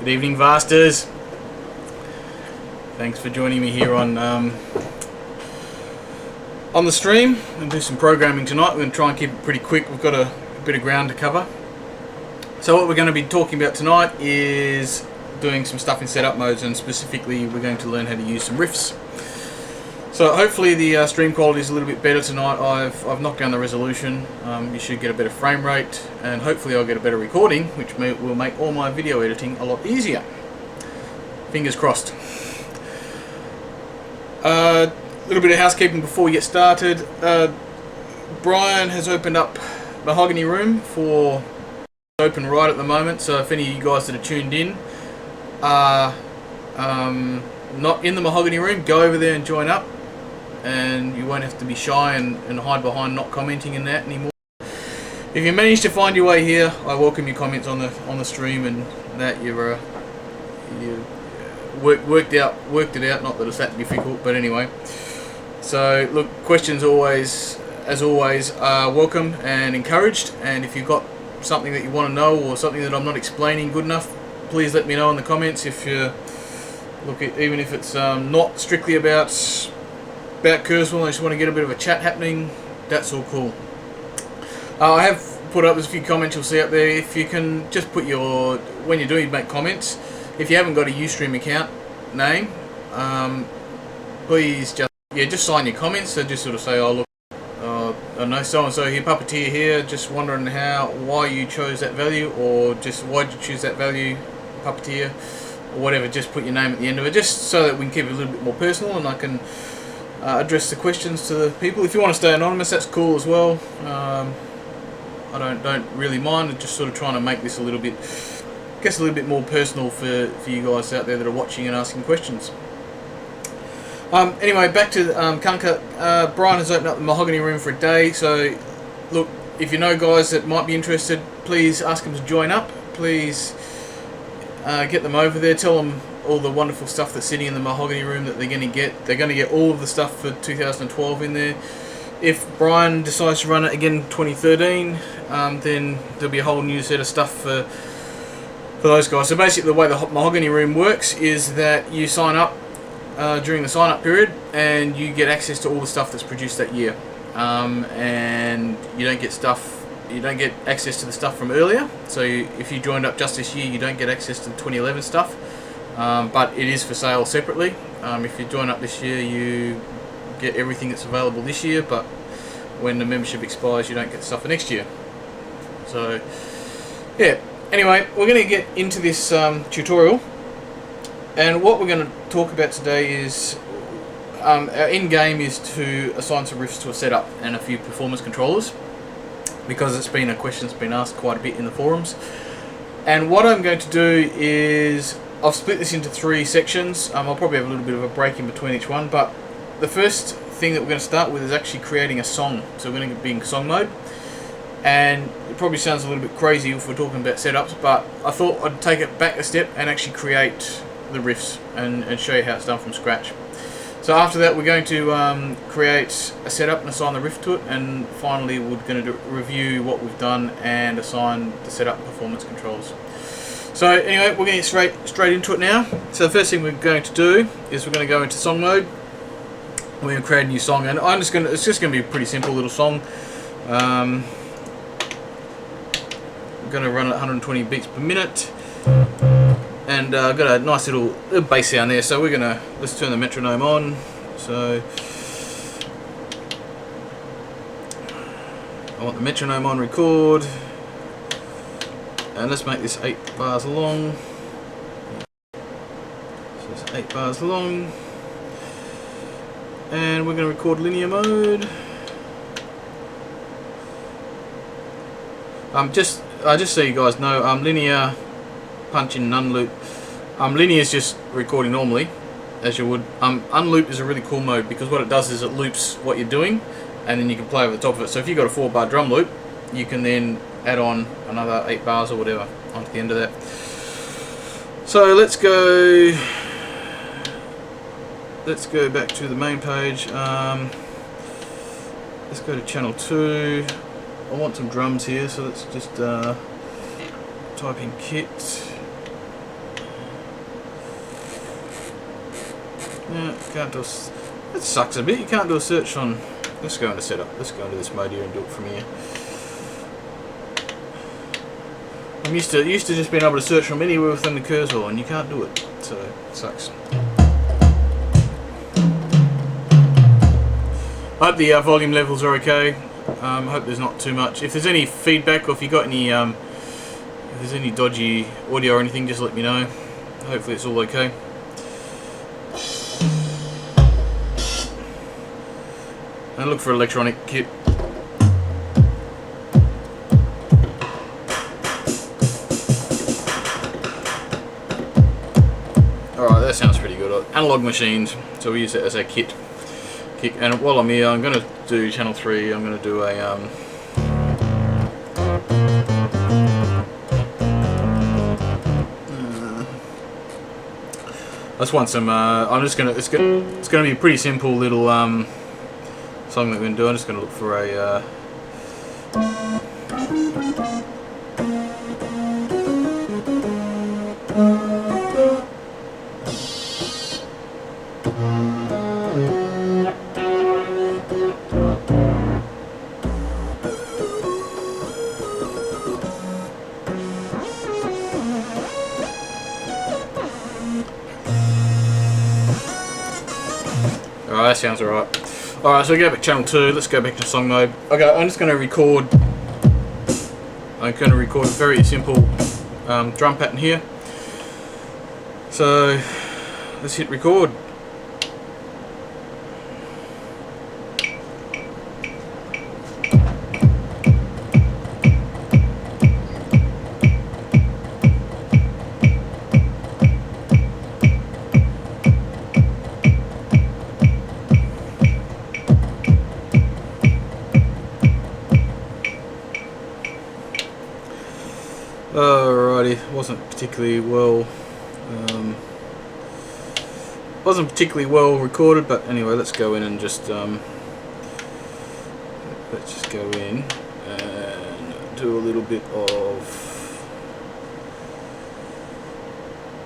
Good evening, Vasters. Thanks for joining me here on the stream. I'm going to do some programming tonight. We're going to try and keep it pretty quick. We've got a bit of ground to cover. So what we're going to be talking about tonight is doing some stuff in setup modes, and specifically we're going to learn how to use some riffs. So hopefully the stream quality is a little bit better tonight. I've knocked down the resolution. You should get a better frame rate, and hopefully I'll get a better recording, which will make all my video editing a lot easier. Fingers crossed. A little bit of housekeeping before we get started. Brian has opened up Mahogany Room for open right at the moment, so if any of you guys that are tuned in are not in the Mahogany Room, go over there and join up, and you won't have to be shy and hide behind not commenting in that anymore. If you manage to find your way here, I welcome your comments on the stream, and that you worked it out. Not that it's that difficult, but anyway. So look, questions as always are welcome and encouraged, and if you've got something that you want to know or something that I'm not explaining good enough, please let me know in the comments. If you look at, even if it's not strictly about Kurzweil, I just want to get a bit of a chat happening, that's all cool. I have put up, there's a few comments you'll see up there. If you can just put your, when you do make comments, if you haven't got a Ustream account name, please just sign your comments. So just sort of say, oh look, I know so and so here, Puppeteer here, just wondering why you chose that value, or just why did you choose that value, Puppeteer, or whatever. Just put your name at the end of it, just so that we can keep it a little bit more personal, and I can address the questions to the people. If you want to stay anonymous, that's cool as well. I don't really mind. I'm just sort of trying to make this a little bit more personal for you guys out there that are watching and asking questions. Anyway, back to Kunka. Brian has opened up the Mahogany Room for a day, so look, if you know guys that might be interested, please ask them to join up. Please get them over there. Tell them all the wonderful stuff that's sitting in the Mahogany Room that they're going to get. They're going to get all of the stuff for 2012 in there. If Brian decides to run it again in 2013, then there'll be a whole new set of stuff for those guys. So basically the way the Mahogany Room works is that you sign up during the sign up period, and you get access to all the stuff that's produced that year, and you don't get access to the stuff from earlier. So if you joined up just this year, you don't get access to the 2011 stuff, but it is for sale separately. If you join up this year, you get everything that's available this year, but when the membership expires, you don't get the stuff for next year. So yeah, anyway, we're going to get into this tutorial. And what we're going to talk about today is our end game is to assign some riffs to a setup and a few performance controllers, because it's been a question that's been asked quite a bit in the forums. And what I'm going to do is I've split this into 3 sections. I'll probably have a little bit of a break in between each one, but the first thing that we're going to start with is actually creating a song. So we're going to be in song mode, and it probably sounds a little bit crazy if we're talking about setups, but I thought I'd take it back a step and actually create the riffs and show you how it's done from scratch. So after that, we're going to create a setup and assign the riff to it, and finally we're going to review what we've done and assign the setup and performance controls. So anyway, we're going to get straight into it now. So the first thing we're going to do is we're going to go into song mode. We're going to create a new song, and it's just going to be a pretty simple little song. I'm going to run at 120 beats per minute. And I've got a nice little bass sound there, so let's turn the metronome on. So I want the metronome on record, and let's make this 8 bars long. So it's 8 bars long, and we're going to record linear mode. Just so you guys know, linear, punch in and unloop. Linear is just recording normally, as you would. Unloop is a really cool mode, because what it does is it loops what you're doing, and then you can play over the top of it. So if you've got a 4-bar drum loop, you can then add on another 8 bars or whatever onto the end of that. So let's go back to the main page. Let's go to channel 2. I want some drums here, so let's just type in kit. Yeah, can't do. That sucks a bit. You can't do a search on. Let's go into setup. Let's go into this mode here and do it from here. I'm used to just being able to search from anywhere within the cursor, and you can't do it. So it sucks. I hope the volume levels are okay. Hope there's not too much. If there's any feedback, or if you got any, if there's any dodgy audio or anything, just let me know. Hopefully it's all okay. And look for electronic kit. Alright, that sounds pretty good. Analog machines, so we use it as a kit. And while I'm here, I'm going to do channel 3. I'm going to do a I just want some. I'm just gonna. It's gonna be a pretty simple little song that we're gonna do. I'm just gonna look for a. Alright, that sounds alright. Alright, so we go back to channel 2, let's go back to song mode. Okay, I'm just going to record. I'm going to record a very simple drum pattern here. So, let's hit record. Alrighty, wasn't particularly well recorded, but anyway, let's go in and just let's just go in and do a little bit of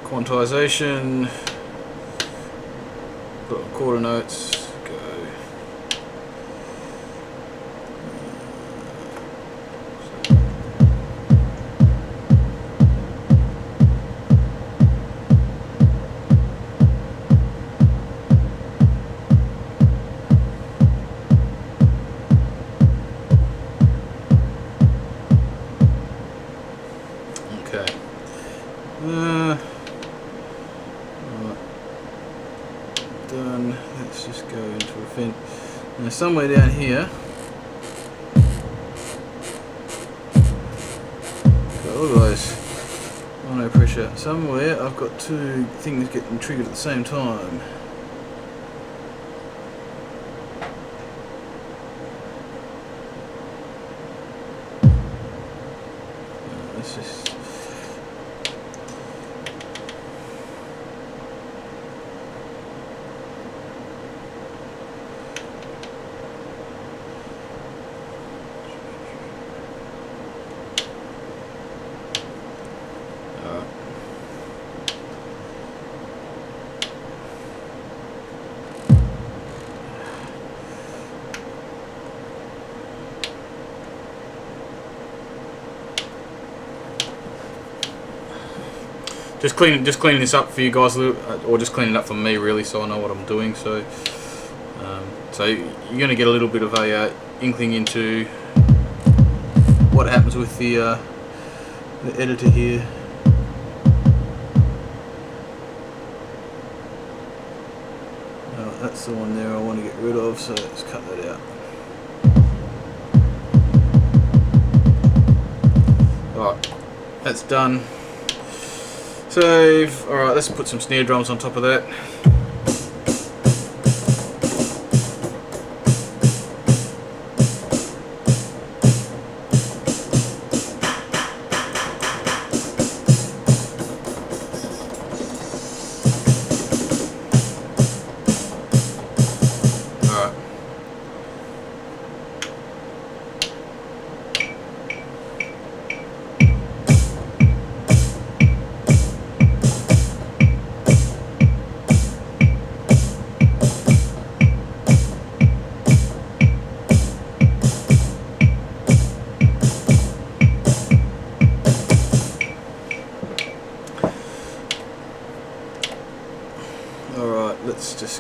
quantization. Got quarter notes. Done. Let's just go into a fin. Now somewhere down here, got all those. Oh, no pressure. Somewhere I've got two things getting triggered at the same time. Let's just. Just cleaning this up for you guys, or just cleaning it up for me really, so I know what I'm doing. So, so you're going to get a little bit of a inkling into what happens with the editor here. That's the one there I want to get rid of, so let's cut that out. Alright, that's done. Save. Alright, let's put some snare drums on top of that.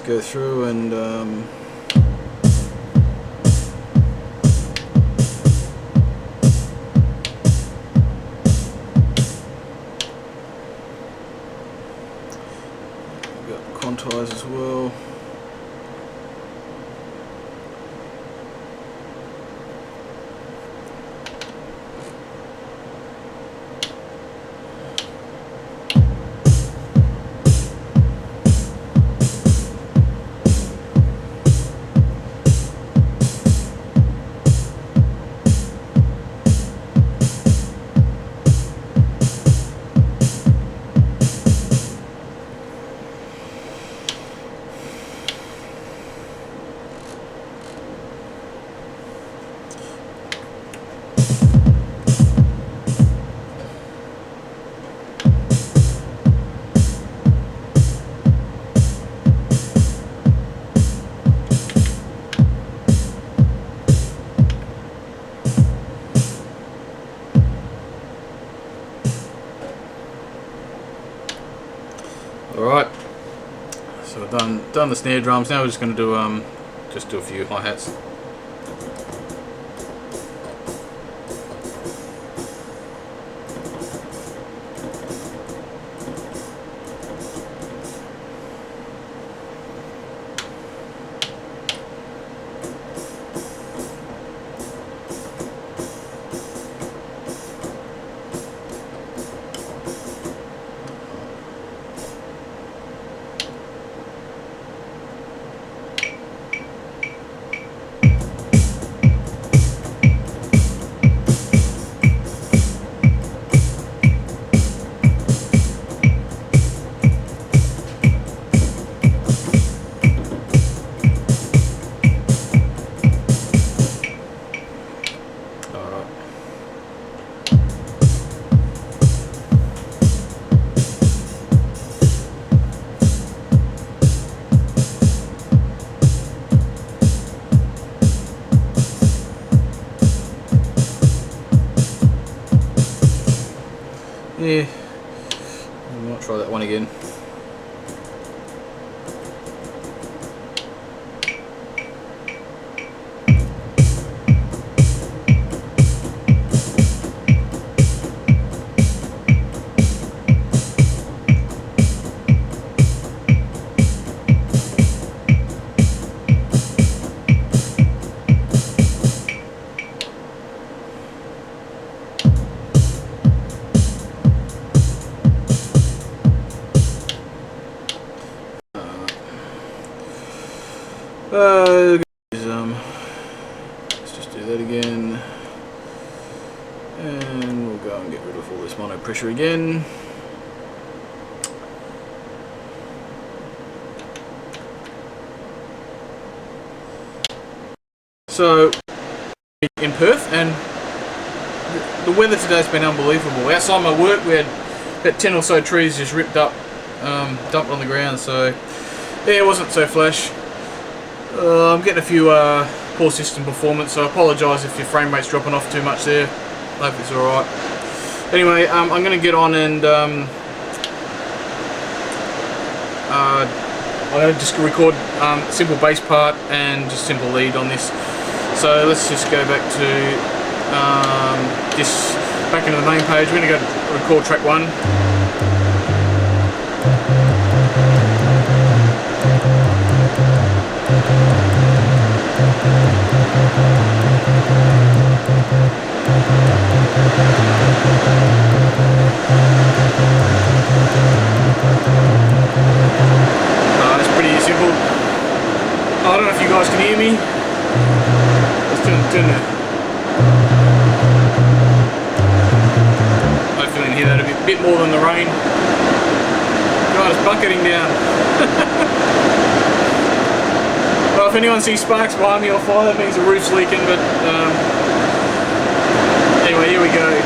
go through and got quantize as well. Alright, so we've done the snare drums. Now we're just going to do a few hi-hats. Yeah, we might try that one again. Let's just do that again, and we'll go and get rid of all this mono pressure again. So in Perth, and the weather today's been unbelievable. Outside my work, we had about 10 or so trees just ripped up, dumped on the ground. So yeah, it wasn't so flash. I'm getting a few poor system performance, so I apologise if your frame rate's dropping off too much there. Hope it's alright. Anyway, I'm going to get on and I'm going to just record simple bass part and just simple lead on this. So let's just go back to back into the main page. We're going to go record track 1. It's pretty simple. I don't know if you guys can hear me. Let's turn that. Hopefully you can hear that a bit more than the rain. God, it's bucketing down. Well, if anyone sees sparks behind me or fire, that means the roof's leaking, but anyway, here we go.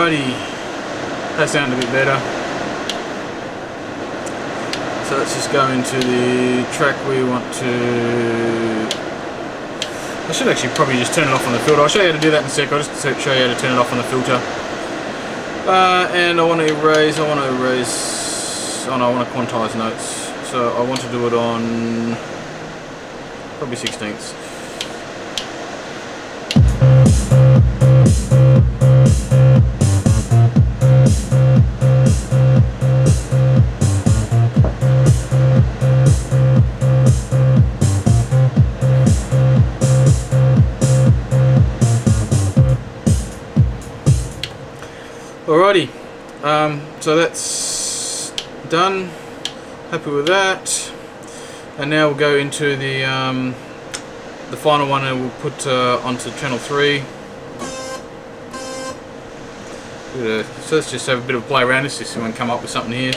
Alrighty, that sounded a bit better. So let's just go into the track we want to... I should actually probably just turn it off on the filter. I'll show you how to do that in a sec. I'll just show you how to turn it off on the filter. And I want to erase, oh no, I want to quantize notes. So I want to do it on probably 16ths. Alrighty, so that's done. Happy with that. And now we'll go into the final one, and we'll put onto channel 3. So let's just have a bit of a play around this, just so we can come up with something here.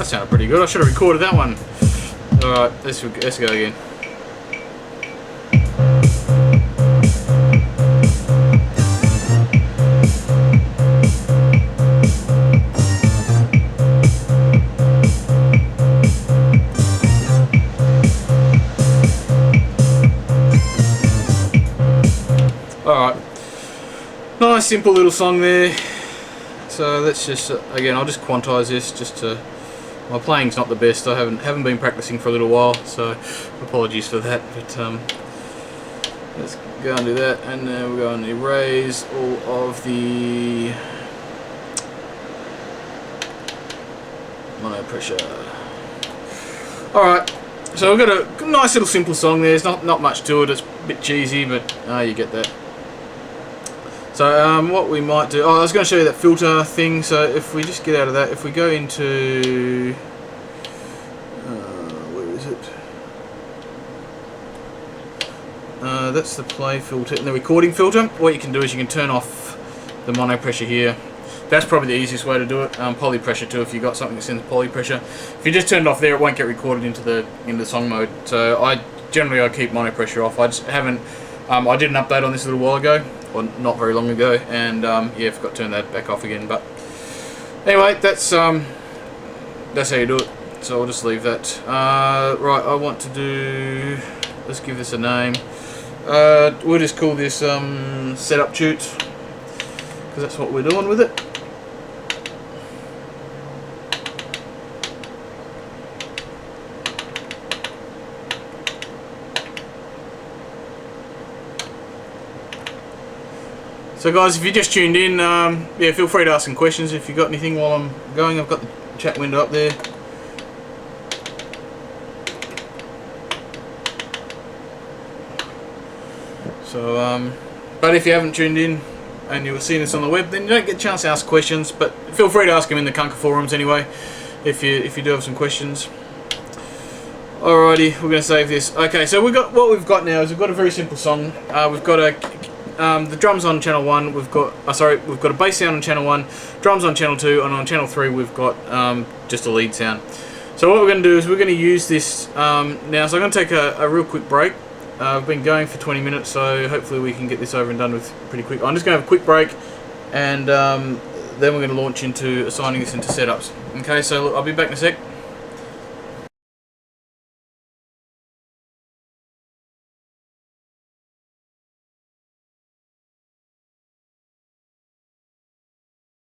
Sounded pretty good. I should have recorded that one. Alright, let's go again. Alright. Nice simple little song there. So let's just again, I'll just quantize this just to... My playing's not the best. I haven't been practicing for a little while, so apologies for that. But let's go and do that, and then we'll go and erase all of the mono pressure. All right, so we've got a nice little simple song there. There's not much to it. It's a bit cheesy, but you get that. So what we might do, I was going to show you that filter thing. So if we just get out of that, if we go into, where is it? That's the play filter and the recording filter. What you can do is you can turn off the mono pressure here. That's probably the easiest way to do it. Poly pressure too, if you've got something that sends poly pressure. If you just turn it off there, it won't get recorded into the song mode. So I keep mono pressure off. I just haven't. I did an update on this a little while ago, or not very long ago, and yeah, forgot to turn that back off again. But anyway, that's how you do it. So I'll just leave that. Right, I want to do. Let's give this a name. We'll just call this setup toot, because that's what we're doing with it. So guys, if you just tuned in, yeah, feel free to ask some questions if you've got anything while I'm going. I've got the chat window up there. So, but if you haven't tuned in and you were seeing this on the web, then you don't get a chance to ask questions. But feel free to ask them in the Kunker forums anyway, if you do have some questions. Alrighty, we're going to save this. Okay, so what we've got now is we've got a very simple song. We've got the drums on channel 1, we've got a bass sound on channel 1, drums on channel 2, and on channel 3 we've got just a lead sound. So what we're going to do is we're going to use this now. So I'm going to take a real quick break. I've been going for 20 minutes, so hopefully we can get this over and done with pretty quick. I'm just going to have a quick break, and then we're going to launch into assigning this into setups. Okay, so I'll be back in a sec.